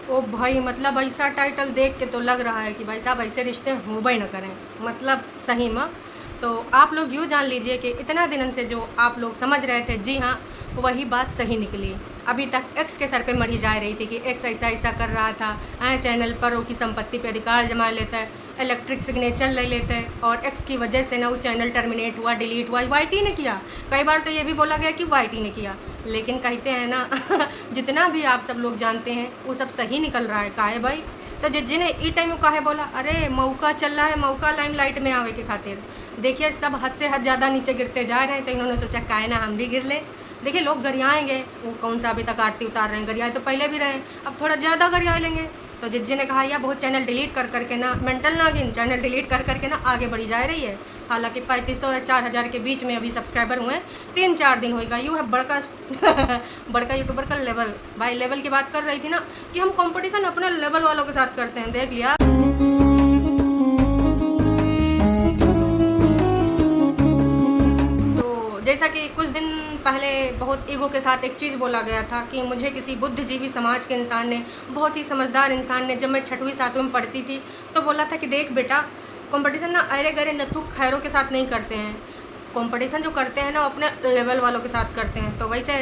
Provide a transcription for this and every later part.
ओ भाई, मतलब ऐसा टाइटल देख के तो लग रहा है कि भाई साहब ऐसे रिश्ते होबे ही न करें, मतलब सही में। तो आप लोग यूँ जान लीजिए कि इतना दिनन से जो आप लोग समझ रहे थे, जी हाँ, वही बात सही निकली। अभी तक एक्स के सर पे मढ़ी जा रही थी कि एक्स ऐसा ऐसा कर रहा था, चैनल पर वो की संपत्ति पे अधिकार जमा लेता है, इलेक्ट्रिक सिग्नेचर ले लेते हैं, और एक्स की वजह से ना वो चैनल टर्मिनेट हुआ, डिलीट हुआ, वाईटी ने किया। कई बार तो ये भी बोला गया कि वाईटी ने किया, लेकिन कहते हैं ना जितना भी आप सब लोग जानते हैं वो सब सही निकल रहा है। काहे भाई, तो जिज्जी ने ई टाइम काहे बोला, अरे मौका चल रहा है, मौका लाइमलाइट में आवे के खातिर। देखिए सब हद से हद ज़्यादा नीचे गिरते जा रहे हैं, तो इन्होंने सोचा काहे ना हम भी गिर ले। देखिए लोग गरियाएंगे, वो कौन सा अभी तक आरती उतार रहे हैं, गरियाए तो पहले भी रहे हैं, अब थोड़ा ज़्यादा गरिया लेंगे। तो जिज्जी ने कहा या बहुत चैनल डिलीट कर करके ना, मेंटल नागिन चैनल डिलीट कर करके ना आगे बढ़ी जा रही है। हालांकि 3500 या 4000 के बीच में अभी सब्सक्राइबर हुए हैं, 3-4 दिन होएगा। यूँ है बड़का बड़का यूट्यूबर का लेवल। भाई लेवल की बात कर रही थी ना, कि हम कंपटीशन अपने लेवल वालों के साथ करते हैं, देख लिया। तो जैसा कि कुछ दिन पहले बहुत ईगो के साथ एक चीज़ बोला गया था कि मुझे किसी बुद्धिजीवी समाज के इंसान ने, बहुत ही समझदार इंसान ने, जब मैं 6वीं 7वीं में पढ़ती थी तो बोला था कि देख बेटा, कंपटीशन ना अरे गरे नथु खैरों के साथ नहीं करते हैं, कंपटीशन जो करते हैं ना अपने लेवल वालों के साथ करते हैं। तो वैसे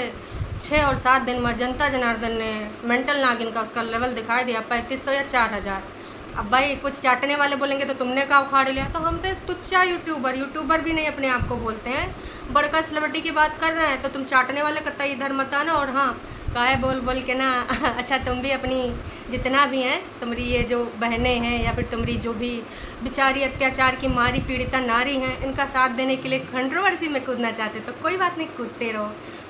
6 और 7 दिन में जनता जनार्दन ने मेंटल नागिन का उसका लेवल दिखाई दिया, 3500 या 4000। अब भाई कुछ चाटने वाले बोलेंगे तो तुमने का उखाड़ लिया, तो हम तो एक तुच्चा यूट्यूबर भी नहीं अपने आप को बोलते हैं, बड़का सेलिब्रिटी की बात कर रहे हैं, तो तुम चाटने वाले कतई इधर मत आना। और हाँ, काहे बोल बोल के ना अच्छा तुम भी अपनी जितना भी हैं तुम्हारी ये जो बहनें हैं, या फिर तुम्हारी जो भी बेचारी अत्याचार की मारी पीड़िता नारी हैं, इनका साथ देने के लिए कंट्रोवर्सी में कूदना चाहते तो कोई बात नहीं, कूदते रहो।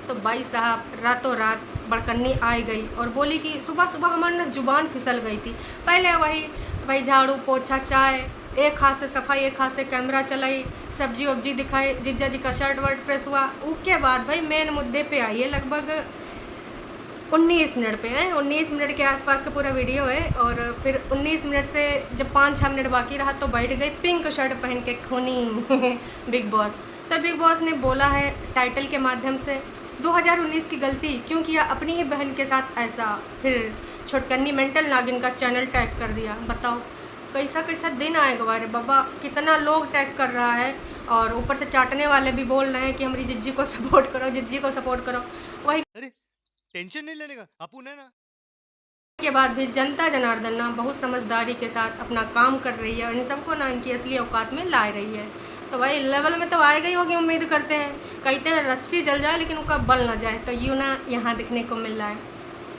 तो भाई साहब रातों रात बड़कन्नी आई गई और बोली कि सुबह सुबह हमारी ना जुबान फिसल गई थी। पहले वही भाई झाड़ू पोछा चाय, एक हाथ से सफाई एक हाथ से कैमरा चलाई, सब्जी वब्जी दिखाई, जिज्जा जी का शर्ट वर्ट प्रेस हुआ। उसके बाद भाई मेन मुद्दे पे आई है, लगभग 19 मिनट पे है, 19 मिनट के आसपास का पूरा वीडियो है। और फिर 19 मिनट से जब 5-6 मिनट बाकी रहा तो बैठ गई पिंक शर्ट पहन के खूनी बिग बॉस। तब बिग बॉस ने बोला है टाइटल के माध्यम से 2019 की गलती क्यों किया अपनी ही बहन के साथ ऐसा, फिर छोटकन्नी मेंटल नागिन का चैनल टैग कर दिया। बताओ कैसा कैसा दिन आएगा बारे बाबा, कितना लोग टैग कर रहा है, और ऊपर से चाटने वाले भी बोल रहे हैं कि हमारी जिज्जी को सपोर्ट करो, जिज्जी को सपोर्ट करो। वही अरे टेंशन नहीं लेने का, अपुन है ना। के बाद भी जनता जनार्दन ना बहुत समझदारी के साथ अपना काम कर रही है और इन सबको ना इनकी असली औकात में ला रही है। तो भाई लेवल में तो आएगा ही होगी, उम्मीद करते हैं। कहते हैं रस्सी जल जाए लेकिन उसका बल ना जाए, तो यूँ ना यहाँ दिखने को मिल रहा है।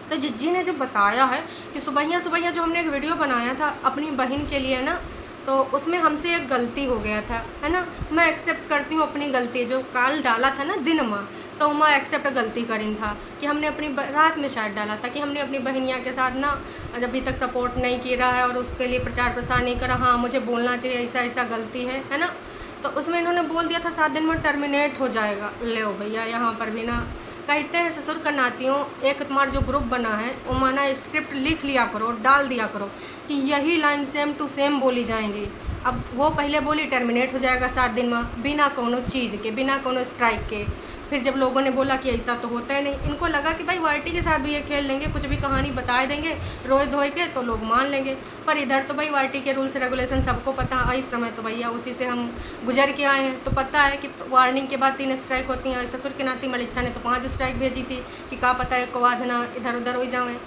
तो जिज्जी ने जो बताया है कि सुबह सुबह जो हमने एक वीडियो बनाया था अपनी बहन के लिए ना, तो उसमें हमसे एक गलती हो गया था, है ना। मैं एक्सेप्ट करती हूँ अपनी गलती, जो काल डाला था ना दिन में, तो मैं एक्सेप्ट गलती करीन था कि हमने अपनी रात में शायद डाला था कि हमने अपनी बहनिया के साथ ना अभी तक सपोर्ट नहीं किया है और उसके लिए प्रचार प्रसार नहीं करा। हाँ मुझे बोलना चाहिए ऐसा ऐसा गलती है ना। तो उसमें इन्होंने बोल दिया था 7 दिन में टर्मिनेट हो जाएगा। ले भैया यहाँ पर भी ना कहते हैं ससुर का नातियों, एक तुम्हारा जो ग्रुप बना है वो माना स्क्रिप्ट लिख लिया करो, डाल दिया करो कि यही लाइन सेम टू सेम बोली जाएंगी। अब वो पहले बोली टर्मिनेट हो जाएगा 7 दिन में, बिना कोनो चीज़ के, बिना कोनो स्ट्राइक के। फिर जब लोगों ने बोला कि ऐसा तो होता है नहीं, इनको लगा कि भाई वाईटी के साथ भी ये खेल लेंगे, कुछ भी कहानी बता देंगे रोए धोए के तो लोग मान लेंगे। पर इधर तो भाई वाईटी के रूल्स रेगुलेशन सबको पता है, इस समय तो भैया उसी से हम गुजर के आए हैं। तो पता है कि वार्निंग के बाद 3 स्ट्राइक होती हैं। ससुर के नाती मलिच्छा ने तो 5 स्ट्राइक भेजी थी कि क्या पता है को बाद ना इधर उधर हो जाएँ।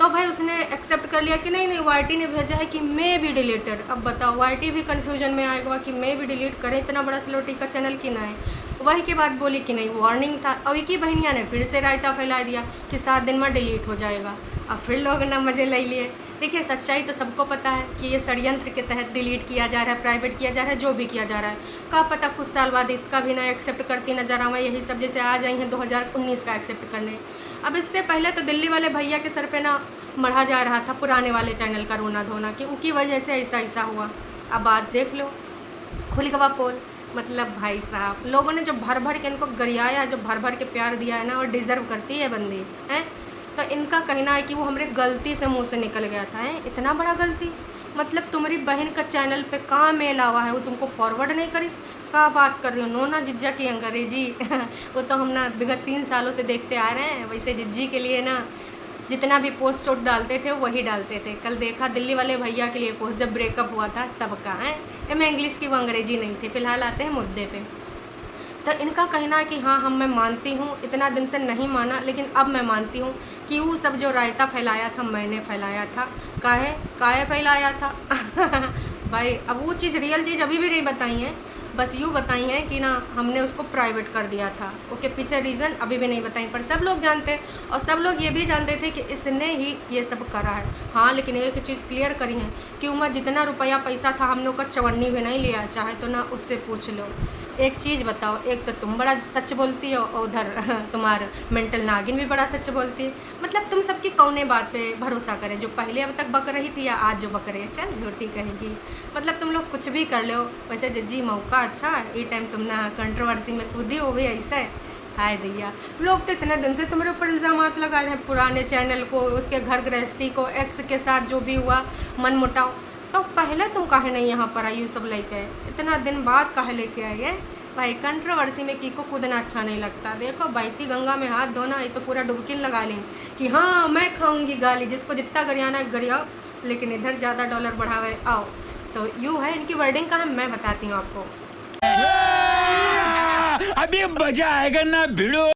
तो भाई उसने एक्सेप्ट कर लिया कि नहीं नहीं वाईटी ने भेजा है कि मे बी डिलीटेड। अब बताओ वाईटी भी कन्फ्यूजन में आएगा कि मे भी डिलीट करें, इतना बड़ा सेलिब्रिटी का चैनल कि ना है। वही के बाद बोली कि नहीं वार्निंग था। अब की बहनिया ने फिर से रायता फैला दिया कि 7 दिन में डिलीट हो जाएगा। अब फिर लोग ना मज़े ले लिए। देखिए सच्चाई तो सबको पता है कि ये षड्यंत्र के तहत डिलीट किया जा रहा है, प्राइवेट किया जा रहा है, जो भी किया जा रहा है। क्या पता कुछ साल बाद इसका भी ना एक्सेप्ट करती नजर आवा, यही सब जैसे आ जाई हैं 2019 का एक्सेप्ट करने। अब इससे पहले तो दिल्ली वाले भैया के सर पे ना मढ़ा जा रहा था पुराने वाले चैनल का रोना धोना कि उनकी वजह से ऐसा ऐसा हुआ। अब आज देख लो खुल गवा पोल। मतलब भाई साहब लोगों ने जो भर भर के इनको गरियाया, जो भर भर के प्यार दिया है ना, और डिज़र्व करती है बंदी हैं। तो इनका कहना है कि वो हमारे गलती से मुंह से निकल गया था। है इतना बड़ा गलती, मतलब तुम्हारी बहन का चैनल पे कहाँ मेल आवा है, वो तुमको फॉरवर्ड नहीं करी। क्या बात कर रही हो, नो ना जिज्जा की अंग्रेजी वो तो हम ना विगत 3 सालों से देखते आ रहे हैं। वैसे जिज्जी के लिए ना जितना भी पोस्ट वोस्ट डालते थे वही डालते थे। कल देखा दिल्ली वाले भैया के लिए पोस्ट, जब ब्रेकअप हुआ था तब का है। ये मैं इंग्लिश की वो अंग्रेजी नहीं थी। फिलहाल आते हैं मुद्दे पे। तो इनका कहना है कि हाँ मैं मानती हूँ, इतना दिन से नहीं माना लेकिन अब मैं मानती हूँ कि वो सब जो रायता फैलाया था मैंने फैलाया था। काहे फैलाया था भाई अब वो चीज़ रियल चीज़ अभी भी नहीं बताई है, बस यूँ बताई है कि ना हमने उसको प्राइवेट कर दिया था। ओके, पीछे रीज़न अभी भी नहीं बताई, पर सब लोग जानते हैं और सब लोग ये भी जानते थे कि इसने ही ये सब करा है। हाँ, लेकिन एक चीज़ क्लियर करी है कि उमा जितना रुपया पैसा था हमने उसका चवन्नी भी नहीं लिया, चाहे तो ना उससे पूछ लो। एक चीज़ बताओ, एक तो तुम बड़ा सच बोलती हो और उधर तुम्हारा मेंटल नागिन भी बड़ा सच बोलती है। मतलब तुम सबकी कौने बात पे भरोसा करें, जो पहले अब तक बक रही थी या आज जो बक रही है? चल झूठी कहेगी। मतलब तुम लोग कुछ भी कर लो। वैसे जज्जी मौका अच्छा है, ये टाइम तुम ना कंट्रोवर्सी में कूदी हो भी ऐसा है। हाय दैया, लोग तो इतने दिन से तुम्हारे ऊपर इल्ज़ाम लगाए हैं, पुराने चैनल को, उसके घर गृहस्थी को, एक्स के साथ जो भी हुआ मन मुटाव, तो पहले तुम काहे नहीं यहाँ पर आई? यू सब लेके इतना दिन बाद काहे लेके आई है? भाई कंट्रोवर्सी में की को कूदना अच्छा नहीं लगता। देखो बहती गंगा में हाथ धोना, ये तो पूरा डुबकिन लगा लें कि हाँ मैं खाऊंगी गाली, जिसको जितना गरियाना है गरियाओ, लेकिन इधर ज़्यादा डॉलर बढ़ावे आओ। तो यू है इनकी वर्डिंग का है, मैं बताती हूँ आपको। अभी मजा आएगा ना भिड़ो।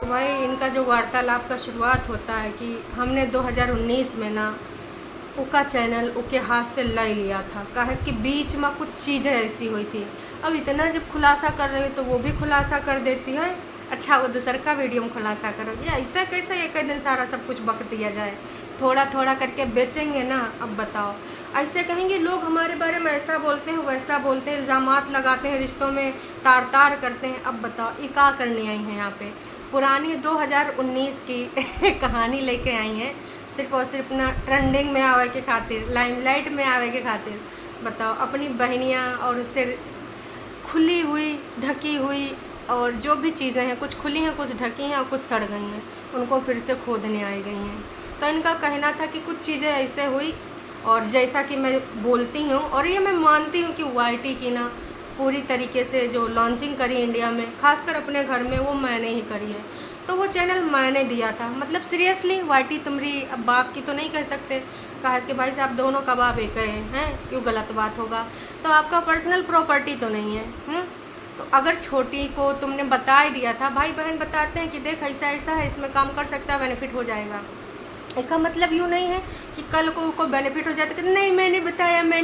भाई इनका जो वार्तालाप का शुरुआत होता है कि हमने 2019 में ना उका चैनल उके हाथ से लाई लिया था, कहा इसके बीच में कुछ चीज़ें ऐसी हुई थी। अब इतना जब खुलासा कर रहे हो तो वो भी खुलासा कर देती है। अच्छा वो दूसर का वीडियो में खुलासा करोगे? ऐसा कैसे एक दिन सारा सब कुछ बक दिया जाए? थोड़ा थोड़ा करके बेचेंगे ना। अब बताओ, ऐसे कहेंगे लोग हमारे बारे में ऐसा बोलते हैं वैसा बोलते हैं, इल्ज़ामात लगाते हैं, रिश्तों में तार तार करते हैं। अब बताओ ये क्या करने आई हैं यहाँ पे? पुरानी 2019 की कहानी लेके आई हैं, सिर्फ और सिर्फ ना ट्रेंडिंग में आवे के खातिर, लाइमलाइट में आवे के खातिर। बताओ अपनी बहनियाँ और उससे खुली हुई ढकी हुई और जो भी चीज़ें हैं, कुछ खुली हैं कुछ ढकी हैं और कुछ सड़ गई हैं, उनको फिर से खोदने आई गई हैं। तो इनका कहना था कि कुछ चीज़ें ऐसे हुई और जैसा कि मैं बोलती हूँ और ये मैं मानती हूँ कि वाईटी की ना पूरी तरीके से जो लॉन्चिंग करी इंडिया में, खासकर अपने घर में, वो मैंने ही करी है। तो वो चैनल मैंने दिया था। मतलब सीरियसली वाईटी तुम्हारी अब बाप की तो नहीं कह सकते, कहा कि भाई साहब दोनों का बाप एक हैं, क्यों गलत बात होगा? तो आपका पर्सनल प्रॉपर्टी तो नहीं है। तो अगर छोटी को तुमने बता ही दिया था, भाई बहन बताते हैं कि देख ऐसा ऐसा है, इसमें काम कर सकता है, बेनिफिट हो जाएगा। इसका मतलब यूँ नहीं है कि कल को बेनिफिट हो जाता कि नहीं मैंने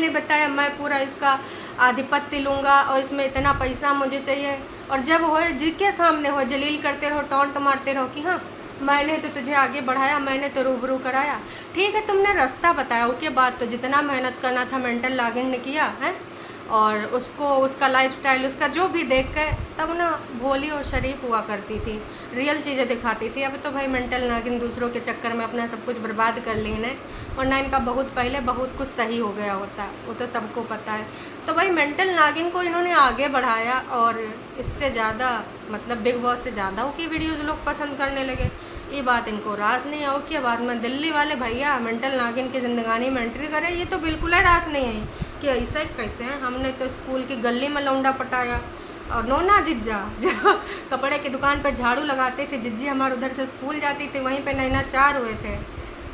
बताया, मैं पूरा इसका आधिपत्य लूँगा और इसमें इतना पैसा मुझे चाहिए। और जब हो जिसके सामने हो जलील करते रहो, टॉन्ट मारते रहो कि हाँ मैंने तो तुझे आगे बढ़ाया, मैंने तो रूबरू कराया। ठीक है तुमने रास्ता बताया, उसके बाद तो जितना मेहनत करना था मेंटल नागिन ने किया है, और उसको उसका लाइफस्टाइल उसका जो भी देख के तब ना भोली और शरीफ हुआ करती थी, रियल चीज़ें दिखाती थी। अब तो भाई मेंटल नागिन दूसरों के चक्कर में अपना सब कुछ बर्बाद कर ली है, वरना इनका बहुत पहले बहुत कुछ सही हो गया होता, वो तो सबको पता है। तो भाई मेंटल नागिन को इन्होंने आगे बढ़ाया और इससे ज़्यादा मतलब बिग बॉस से ज़्यादा हो कि वीडियोज़ लोग पसंद करने लगे। ये बात इनको रास नहीं आओ कि बाद में दिल्ली वाले भैया मेंटल नागिन की ज़िंदगानी में एंट्री करें, ये तो बिल्कुल ही रास नहीं है कि ऐसा कैसे हैं। हमने तो स्कूल की गली में लौंडा पटाया और नोना जिज्जा जो कपड़े की दुकान पर झाड़ू लगाते थे, जिज्जी हमारे उधर से स्कूल जाती थी, वहीं पे नैना चार हुए थे।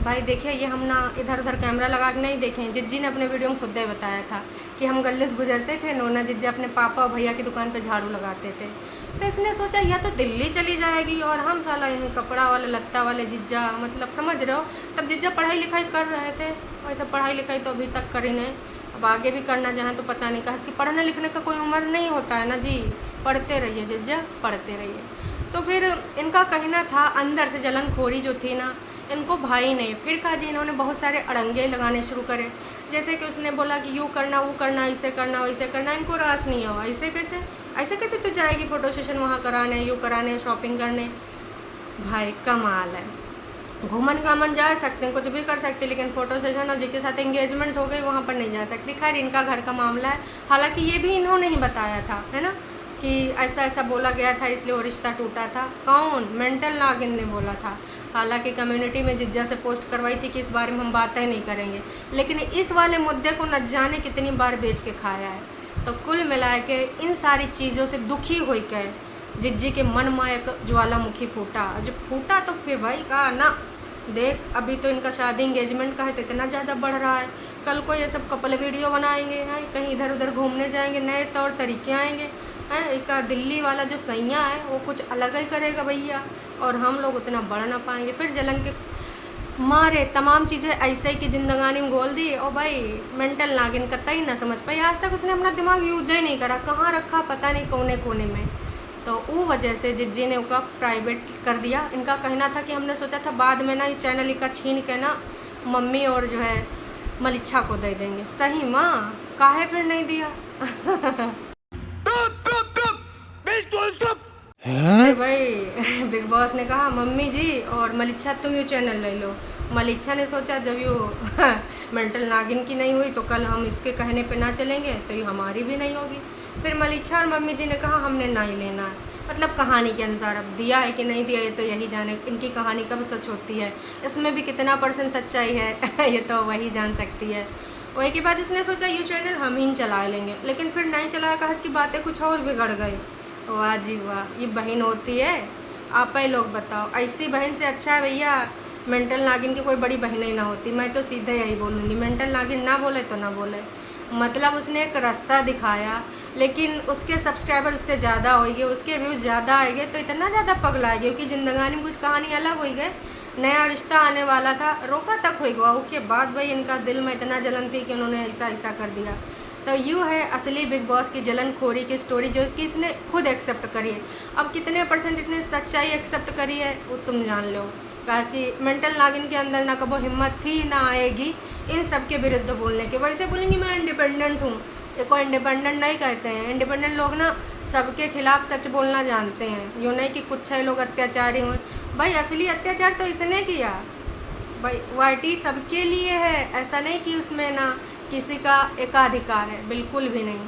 भाई देखिए ये हम ना इधर उधर कैमरा लगा के नहीं देखे, जिज्जी ने अपने वीडियो में खुद ही बताया था कि हम गली से गुजरते थे, नोना जिज्जा अपने पापा और भैया की दुकान पर झाड़ू लगाते थे। तो इसने सोचा या तो दिल्ली चली जाएगी और हम साला यहीं कपड़ा वाले लत्ता वाले जिज्जा, मतलब समझ रहे हो। तब जिज्जा पढ़ाई लिखाई कर रहे थे, वैसे पढ़ाई लिखाई तो अभी तक करी नहीं, अब आगे भी करना चाहें तो पता नहीं, कहा कि पढ़ने लिखने का कोई उम्र नहीं होता है ना जी, पढ़ते रहिए जिज्जा पढ़ते रहिए। तो फिर इनका कहना था अंदर से जलनखोरी जो थी ना इनको भाई ने, फिर कहा जी इन्होंने बहुत सारे अड़ंगे लगाने शुरू करे, जैसे कि उसने बोला कि यूँ करना वो करना, ऐसे करना वैसे करना। इनको रास नहीं हुआ, ऐसे कैसे तो जाएगी फ़ोटो सेशन वहाँ कराने, यूँ कराने, शॉपिंग करने। भाई कमाल है, घूमन घामन जा सकते हैं, कुछ भी कर सकते हैं, लेकिन फ़ोटो सेशन और जिसके साथ एंगेजमेंट हो गई वहाँ पर नहीं जा सकती। खैर इनका घर का मामला है, हालांकि ये भी इन्होंने ही बताया था, है ना, कि ऐसा ऐसा बोला गया था इसलिए वो रिश्ता टूटा था। कौन? मेंटल नागिन ने बोला था। हालांकि कम्युनिटी में जिज्जा से पोस्ट करवाई थी कि इस बारे में हम बातें नहीं करेंगे, लेकिन इस वाले मुद्दे को न जाने कितनी बार बेच के खाया है। तो कुल मिला के इन सारी चीज़ों से दुखी हो के जिज्जी के मन में एक ज्वालामुखी फूटा, जब फूटा तो फिर भाई कहा ना देख अभी तो इनका शादी इंगेजमेंट का है तो इतना ज़्यादा बढ़ रहा है, कल को ये सब कपल वीडियो बनाएंगे हैं, कहीं इधर उधर घूमने जाएंगे, नए तौर तरीके आएंगे हैं। एक दिल्ली वाला जो सैया है वो कुछ अलग ही करेगा भैया, और हम लोग उतना बढ़ ना पाएंगे। फिर जलन के मारे तमाम चीज़ें ऐसे ही की ज़िंदगानी में घोल दी, और भाई मेंटल नागिन कतई ना समझ पाई, आज तक उसने अपना दिमाग यूज ही नहीं करा, कहाँ रखा पता नहीं कोने कोने में। तो वो वजह से जिज्जी ने उसका प्राइवेट कर दिया। इनका कहना था कि हमने सोचा था बाद में ना ये चैनल का छीन के ना मम्मी और जो है मलिच्छा को दे देंगे। सही माँ, काहे फिर नहीं दिया? अरे भाई बिग बॉस ने कहा मम्मी जी और मलिच्छा तुम ये चैनल ले लो। मलिच्छा ने सोचा जब यो मेंटल नागिन की नहीं हुई तो कल हम इसके कहने पे ना चलेंगे तो ये हमारी भी नहीं होगी। फिर मलिच्छा और मम्मी जी ने कहा हमने ना ही लेना है। मतलब कहानी के अनुसार, अब दिया है कि नहीं दिया ये तो यही जाने, इनकी कहानी कब सच होती है, इसमें भी कितना % सच्चाई है ये तो वही जान सकती है। वही के बाद इसने सोचा ये चैनल हम ही चला लेंगे, लेकिन फिर नहीं चलाया, कहा इसकी बातें कुछ और बिगड़ गई। वाह जी वाह, ये बहन होती है। आप ही लोग बताओ, ऐसी बहन से अच्छा है भैया मेंटल नागिन की कोई बड़ी बहन ही ना होती। मैं तो सीधे यही बोलूँगी, मेंटल नागिन ना बोले तो ना बोले। मतलब उसने एक रास्ता दिखाया, लेकिन उसके सब्सक्राइबर उससे ज़्यादा होंगे, उसके व्यूज़ ज़्यादा आएंगे तो इतना ज़्यादा पगला गया क्योंकि ज़िंदगानी में कुछ कहानी अलग हो गई। नया रिश्ता आने वाला था, रोका तक हो गया, उसके बाद भाई इनका दिल में इतना जलन थी कि उन्होंने ऐसा ऐसा कर दिया। तो यूँ है असली बिग बॉस की जलन खोरी की स्टोरी, जो कि इसने खुद एक्सेप्ट करी है। अब कितने % इसने सच्चाई एक्सेप्ट करी है वो तुम जान लो। कहा कि मेंटल नागिन के अंदर ना कबो हिम्मत थी ना आएगी इन सब के विरुद्ध बोलने के। वैसे बोलेंगी मैं इंडिपेंडेंट हूँ, ये कोई इंडिपेंडेंट नहीं कहते हैं। इंडिपेंडेंट लोग ना सबके खिलाफ सच बोलना जानते हैं, यूँ नहीं कि कुछ है लोग अत्याचारी हुए। भाई असली अत्याचार तो इसने किया भाई, वाईटी सबके लिए है, ऐसा नहीं कि उसमें ना किसी का एकाधिकार है, बिल्कुल भी नहीं।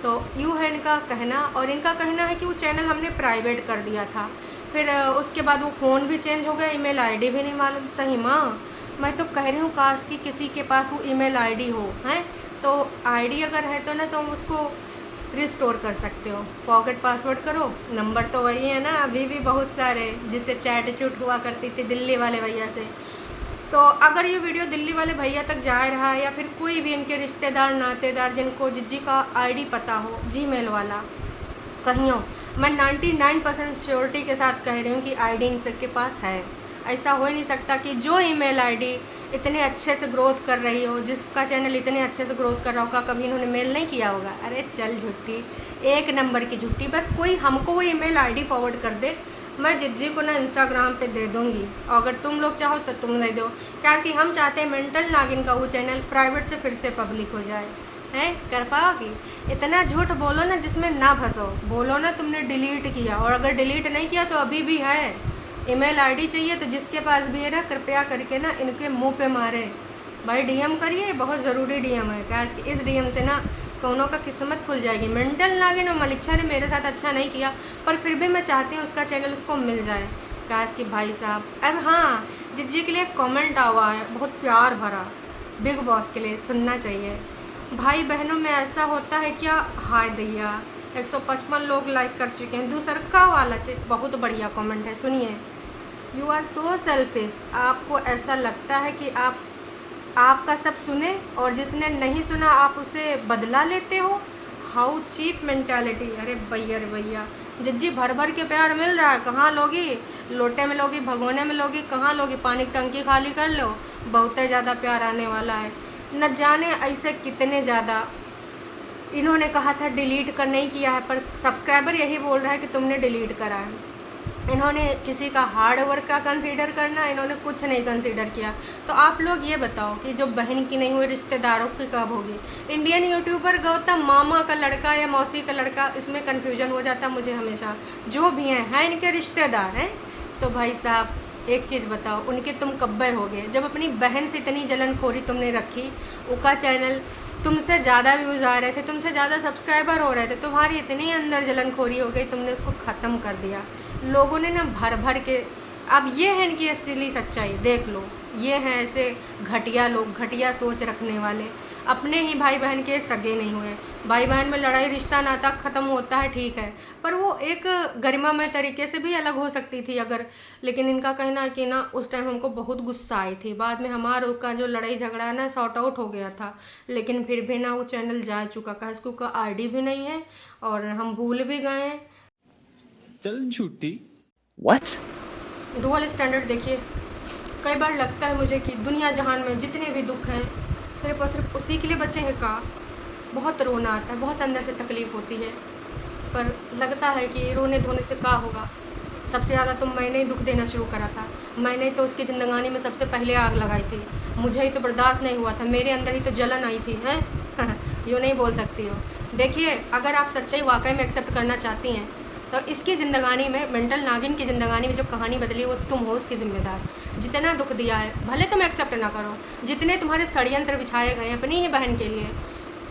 तो यूँ है इनका कहना, और इनका कहना है कि वो चैनल हमने प्राइवेट कर दिया था, फिर उसके बाद वो फ़ोन भी चेंज हो गया, ईमेल आईडी भी नहीं मालूम। सही माँ, मैं तो कह रही हूँ काश कि किसी के पास वो ईमेल आईडी हो, हैं तो आईडी अगर है तो ना तुम उसको रिस्टोर कर सकते हो, फॉरगेट पासवर्ड करो। नंबर तो वही है ना, अभी भी बहुत सारे जिससे चैट चूट हुआ करती थी दिल्ली वाले भैया से। तो अगर ये वीडियो दिल्ली वाले भैया तक जा रहा है या फिर कोई भी इनके रिश्तेदार नातेदार जिनको जिज्जी का आईडी पता हो, जीमेल वाला कहीं हो, मैं 99% श्योरिटी के साथ कह रही हूँ कि आईडी इन सबके पास है। ऐसा हो ही नहीं सकता कि जो ईमेल आईडी इतने अच्छे से ग्रोथ कर रही हो, जिसका चैनल इतने अच्छे से ग्रोथ कर रहा होगा, कभी इन्होंने मेल नहीं किया होगा। अरे चल झूठी, एक नंबर की झूठी। बस कोई हमको वो ईमेल आईडी फॉरवर्ड कर दे, मैं जिज्जी को ना इंस्टाग्राम पे दे दूँगी, और अगर तुम लोग चाहो तो तुम दे दो, क्या कि हम चाहते हैं मेंटल नागिन का वो चैनल प्राइवेट से फिर से पब्लिक हो जाए। हैं कर पाओगी? इतना झूठ बोलो ना जिसमें ना फंसो, बोलो ना तुमने डिलीट किया, और अगर डिलीट नहीं किया तो अभी भी है। ईमेल आईडी चाहिए तो जिसके पास भी है ना कृपया करके ना इनके मुंह पे मारे भाई, डीएम करिए, बहुत ज़रूरी डीएम है। क्या इस डीएम से ना दोनों का किस्मत खुल जाएगी। मेंटल नागिन और मलिच्छा ने मेरे साथ अच्छा नहीं किया, पर फिर भी मैं चाहती हूँ उसका चैनल उसको मिल जाए। क्या कि भाई साहब, अब हाँ जिज्जी के लिए कमेंट आवा है बहुत प्यार भरा, बिग बॉस के लिए सुनना चाहिए। भाई बहनों में ऐसा होता है क्या? हाय दैया, 155 लोग लाइक कर चुके हैं। दूसरा वाला बहुत बढ़िया कमेंट है, सुनिए। यू आर सो सेल्फिश, आपको ऐसा लगता है कि आपका सब सुने और जिसने नहीं सुना आप उसे बदला लेते हो। How cheap mentality. अरे भैया जिज्जी भर भर के प्यार मिल रहा है, कहाँ लोगी? लोटे में लोगी, भगोने में लोगी, कहाँ लोगी? पानी की टंकी खाली कर लो, बहुत ही ज़्यादा प्यार आने वाला है। न जाने ऐसे कितने ज़्यादा। इन्होंने कहा था डिलीट कर नहीं किया है, पर सब्सक्राइबर यही बोल रहा है कि तुमने डिलीट करा है। इन्होंने किसी का हार्ड वर्क का कंसीडर करना, इन्होंने कुछ नहीं कंसीडर किया। तो आप लोग ये बताओ कि जो बहन की नहीं हुई रिश्तेदारों की कब होगी? इंडियन यूट्यूबर गौतम मामा का लड़का या मौसी का लड़का, इसमें कन्फ्यूजन हो जाता मुझे हमेशा। जो भी हैं इनके रिश्तेदार हैं। तो भाई साहब एक चीज़ बताओ, उनके तुम कब्बे हो गए जब अपनी बहन से इतनी जलनखोरी तुमने रखी। उसका चैनल तुमसे ज़्यादा व्यूज़ आ रहे थे, तुमसे ज़्यादा सब्सक्राइबर हो रहे थे, तुम्हारी इतनी अंदर जलनखोरी हो गई, तुमने उसको ख़त्म कर दिया। लोगों ने ना भर भर के, अब ये है इनकी असली सच्चाई, देख लो। ये हैं ऐसे घटिया लोग, घटिया सोच रखने वाले। अपने ही भाई बहन के सगे नहीं हुए। भाई बहन में लड़ाई रिश्ता नाता ख़त्म होता है ठीक है, पर वो एक गरिमामय तरीके से भी अलग हो सकती थी अगर। लेकिन इनका कहना है कि ना उस टाइम हमको बहुत गुस्सा आई थी, बाद में हमारा उसका जो लड़ाई झगड़ा है ना सॉर्ट आउट हो गया था, लेकिन फिर भी ना वो चैनल जा चुका, कहा का आईडी भी नहीं है और हम भूल भी गए हैं। चल झूठी। What? डुअल स्टैंडर्ड देखिए, कई बार लगता है मुझे कि दुनिया जहान में जितने भी दुख हैं सिर्फ और सिर्फ उसी के लिए बचे हैं का। बहुत रोना आता है, बहुत अंदर से तकलीफ़ होती है, पर लगता है कि रोने धोने से का होगा। सबसे ज़्यादा तो मैंने ही दुख देना शुरू करा था, मैंने तो उसकी ज़िंदगानी में सबसे पहले आग लगाई थी। मुझे ही तो बर्दाश्त नहीं हुआ था, मेरे अंदर ही तो जलन आई थी हैं। यूँ नहीं बोल सकती हो। देखिए, अगर आप सच्चाई वाकई में एक्सेप्ट करना चाहती हैं तो इसकी ज़िंदगानी में, मेंटल नागिन की ज़िंदगानी में जो कहानी बदली वो तुम हो उसकी ज़िम्मेदार। जितना दुख दिया है भले तुम एक्सेप्ट ना करो, जितने तुम्हारे षड्यंत्र बिछाए गए अपनी ही बहन के लिए,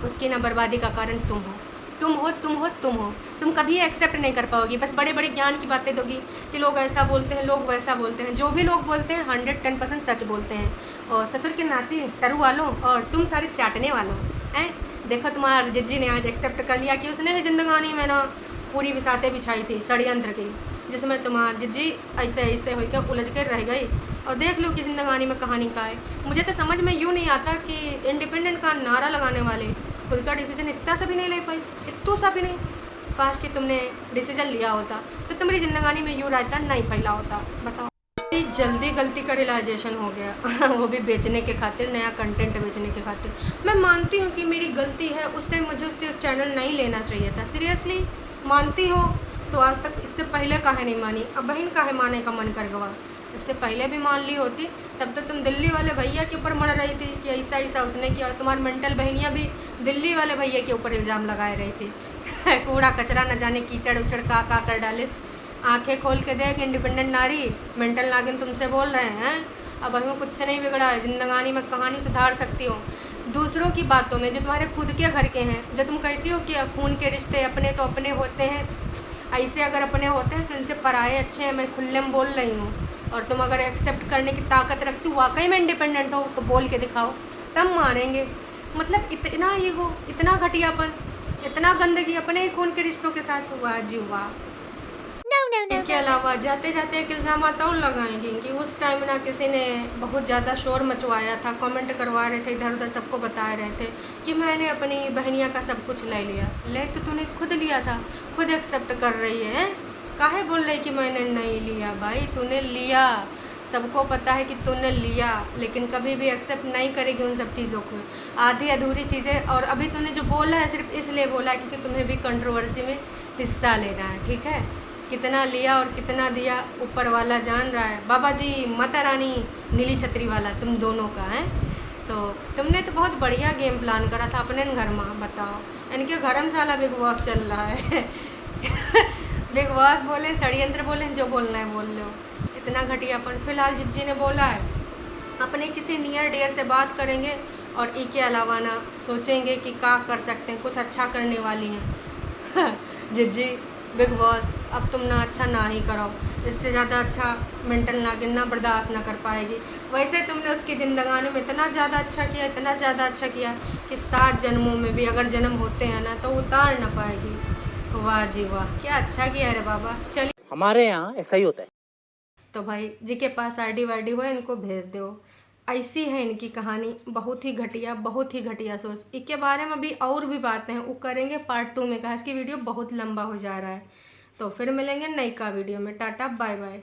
उसकी ना बर्बादी का कारण तुम हो। तुम हो तुम हो तुम हो। तुम कभी एक्सेप्ट नहीं कर पाओगी, बस बड़े बड़े ज्ञान की बातें दोगी कि लोग ऐसा बोलते हैं, लोग वैसा बोलते हैं। जो भी लोग बोलते हैं 110% सच बोलते हैं। और ससुर के नाती टरू वालों और तुम सारे चाटने वालों हैं। देखो तुम्हारा जिज्जी ने आज एक्सेप्ट कर लिया कि उसने ज़िंदगानी में ना पूरी विसातें बिछाई थी षड्यंत्र की, जिसमें तुम्हारी जिज्जी ऐसे ऐसे होकर उलझ कर रह गई। और देख लो कि ज़िंदगानी में कहानी का है। मुझे तो समझ में यूँ नहीं आता कि इंडिपेंडेंट का नारा लगाने वाले खुद का डिसीजन इतना सा भी नहीं ले पाई, इतू सा भी नहीं। काश कि तुमने डिसीजन लिया होता तो तुम्हारी ज़िंदगानी में यूँ रायता नहीं फैला होता। बताओ, जल्दी गलती का रियलाइजेशन हो गया वो भी बेचने के खातिर, नया कंटेंट बेचने के खातिर। मैं मानती हूँ कि मेरी गलती है, उस टाइम मुझे उससे उस चैनल नहीं लेना चाहिए था। सीरियसली मानती हो तो आज तक इससे पहले काहे नहीं मानी, अब बहन काहे माने का मन कर गवा। इससे पहले भी मान ली होती तब तो तुम दिल्ली वाले भैया के ऊपर मर रही थी कि ऐसा ऐसा उसने किया, और तुम्हारी मेंटल बहनियाँ भी दिल्ली वाले भैया के ऊपर इल्ज़ाम लगाए रही थी। कूड़ा कचरा न जाने कीचड़ उचड़ का कर डाले। आंखें खोल के देख इंडिपेंडेंट नारी, मेंटल नागिन तुमसे बोल रहे हैं। अब हमें कुछ से नहीं बिगड़ा है, ज़िंदगानी में कहानी सुधार सकती हो। दूसरों की बातों में, जो तुम्हारे खुद के घर के हैं, जो तुम कहती हो कि खून के रिश्ते अपने तो अपने होते हैं, ऐसे अगर अपने होते हैं तो इनसे पराए अच्छे हैं। मैं खुले में बोल रही हूँ। और तुम अगर एक्सेप्ट करने की ताकत रखती हो, वाकई में इंडिपेंडेंट हो, तो बोल के दिखाओ, तब मानेंगे। मतलब इतना ईगो, इतना घटियापन, इतना गंदगी अपने ही खून के रिश्तों के साथ। वाह जी वाह। इनके अलावा जाते जाते एक इल्ज़ाम और लगाएंगे कि उस टाइम ना किसी ने बहुत ज़्यादा शोर मचवाया था, कमेंट करवा रहे थे, इधर उधर सबको बता रहे थे कि मैंने अपनी बहनिया का सब कुछ ले लिया। ले तो तूने खुद लिया था, खुद एक्सेप्ट कर रही है। काहे बोल रही कि मैंने नहीं लिया? भाई तूने लिया, सबको पता है कि तूने लिया, लेकिन कभी भी एक्सेप्ट नहीं करेगी उन सब चीज़ों को, आधी अधूरी चीज़ें। और अभी तूने जो बोला है सिर्फ इसलिए बोला है क्योंकि तुम्हें भी कंट्रोवर्सी में हिस्सा लेना है, ठीक है। कितना लिया और कितना दिया ऊपर वाला जान रहा है। बाबा जी, माता रानी, नीली छतरी वाला तुम दोनों का है। तो तुमने तो बहुत बढ़िया गेम प्लान करा था अपने घर में। बताओ, इनके घर में साला बिग बॉस चल रहा है। बिग बॉस बोले, षड्यंत्र बोले, जो बोलना है बोल लो। इतना घटियापन। फिलहाल जिज्जी ने बोला है अपने किसी नियर डियर से बात करेंगे और ई के अलावा ना सोचेंगे कि क्या कर सकते हैं, कुछ अच्छा करने वाली हैं। जिज्जी, बिग बॉस, अब तुम ना अच्छा ना ही करो, इससे ज़्यादा अच्छा मेंटल नागिन ना बर्दाश्त ना कर पाएगी। वैसे तुमने उसकी ज़िंदगानी में इतना ज़्यादा अच्छा किया, इतना ज़्यादा अच्छा किया कि 7 जन्मों में भी अगर जन्म होते हैं ना तो उतार ना पाएगी। वाह जी वाह, क्या अच्छा किया है रे बाबा। चलिए, हमारे यहाँ ऐसा ही होता है। तो भाई जी के पास आईडी वाईडी हो इनको भेज दो। ऐसी है इनकी कहानी, बहुत ही घटिया, बहुत ही घटिया सोच। इसके बारे में भी और भी बातें हैं, वो करेंगे पार्ट 2 में। कहा इसकी वीडियो बहुत लंबा हो जा रहा है। तो फिर मिलेंगे नई का वीडियो में। Tata bye bye.